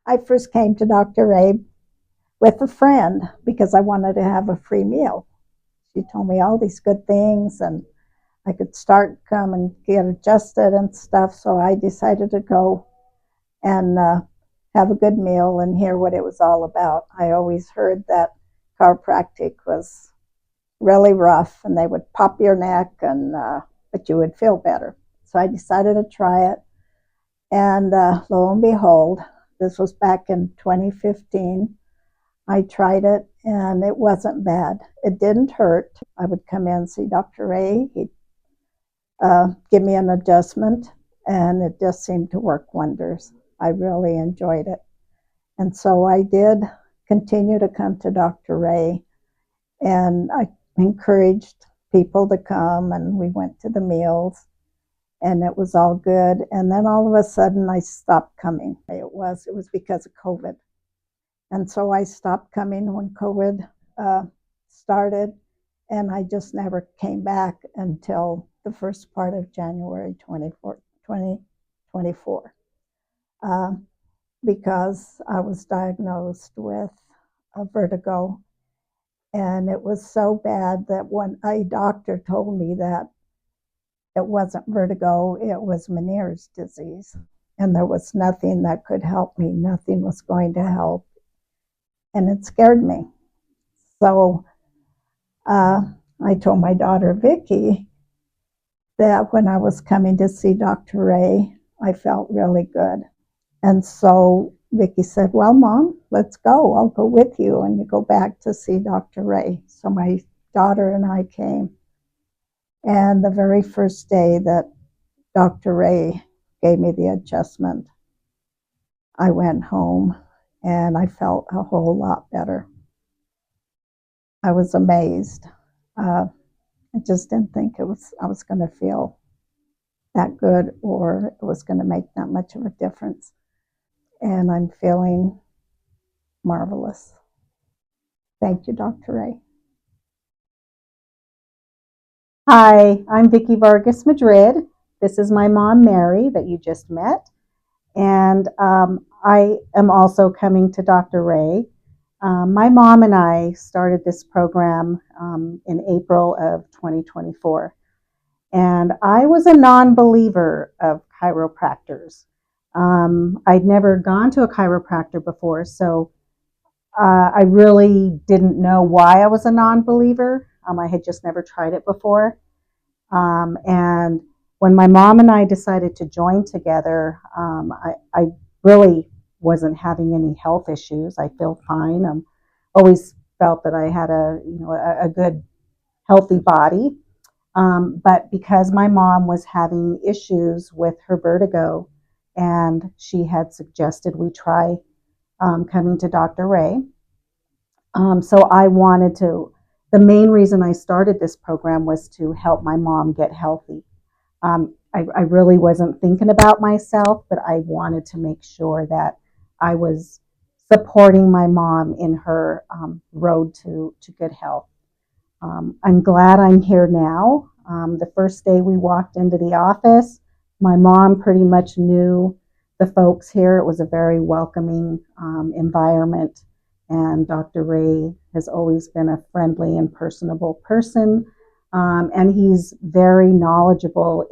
I first came to Dr. Ray with a friend because I wanted to have a free meal. She told me all these good things, and I could come and get adjusted and stuff. So I decided to go and have a good meal and hear what it was all about. I always heard that chiropractic was really rough, and they would pop your neck, and but you would feel better. So I decided to try it, and lo and behold, this was back in 2015. I tried it, and it wasn't bad. It didn't hurt. I would come in and see Dr. Ray. He'd give me an adjustment, and it just seemed to work wonders. I really enjoyed it. And so I did continue to come to Dr. Ray, and I encouraged people to come, and we went to the meals, and it was all good. And then all of a sudden I stopped coming. It was because of COVID. And so I stopped coming when COVID started, and I just never came back until the first part of January 2024, because I was diagnosed with a vertigo. And it was so bad that when a doctor told me that it wasn't vertigo, it was Meniere's disease. And there was nothing that could help me. Nothing was going to help. And it scared me. So I told my daughter, Vicki, that when I was coming to see Dr. Ray, I felt really good. And so Vicki said, well, Mom, let's go. I'll go with you, and you go back to see Dr. Ray. So my daughter and I came. And the very first day that Dr. Ray gave me the adjustment, I went home, and I felt a whole lot better. I was amazed. I just didn't think I was going to feel that good, or it was going to make that much of a difference. And I'm feeling marvelous. Thank you, Dr. Ray. Hi, I'm Vicki Vargas Madrid. This is my mom, Mary, that you just met. And I am also coming to Dr. Ray. My mom and I started this program in April of 2024. And I was a non-believer of chiropractors. I'd never gone to a chiropractor before, so I really didn't know why I was a non-believer. I had just never tried it before. And when my mom and I decided to join together, I really wasn't having any health issues. I feel fine. Always felt that I had a good, healthy body. But because my mom was having issues with her vertigo, and she had suggested we try coming to Dr. Ray. So I wanted to, the main reason I started this program was to help my mom get healthy. I really wasn't thinking about myself, but I wanted to make sure that I was supporting my mom in her road to good health. I'm glad I'm here now. The first day we walked into the office, my mom pretty much knew the folks here. It was a very welcoming environment, and Dr. Ray has always been a friendly and personable person, and he's very knowledgeable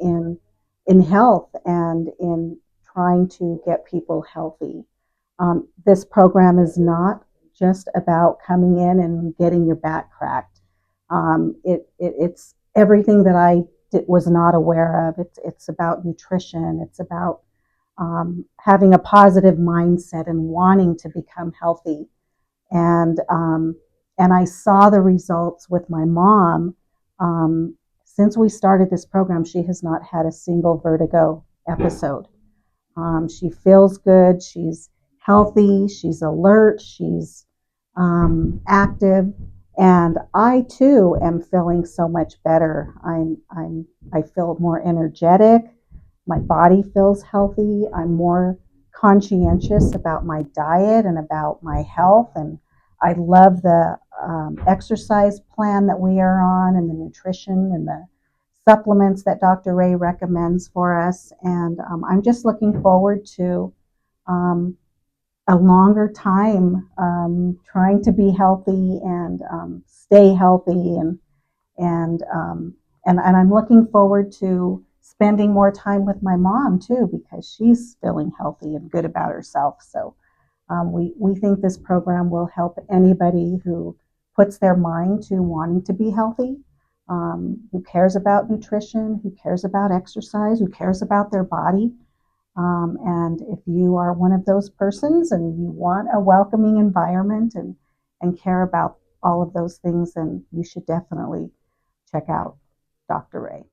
in health and in trying to get people healthy. This program is not just about coming in and getting your back cracked. It's everything that I was not aware of. It's about nutrition. It's about having a positive mindset and wanting to become healthy. And I saw the results with my mom. Since we started this program, she has not had a single vertigo episode. She feels good. She's healthy. She's alert. She's active. And I too am feeling so much better. I feel more energetic. My body feels healthy. I'm more conscientious about my diet and about my health. And I love the exercise plan that we are on, and the nutrition and the supplements that Dr. Ray recommends for us. And I'm just looking forward to a longer time trying to be healthy and stay healthy, and I'm looking forward to spending more time with my mom too, because she's feeling healthy and good about herself. So we think this program will help anybody who puts their mind to wanting to be healthy, who cares about nutrition, who cares about exercise, who cares about their body. And if you are one of those persons and you want a welcoming environment and care about all of those things, then you should definitely check out Dr. Ray.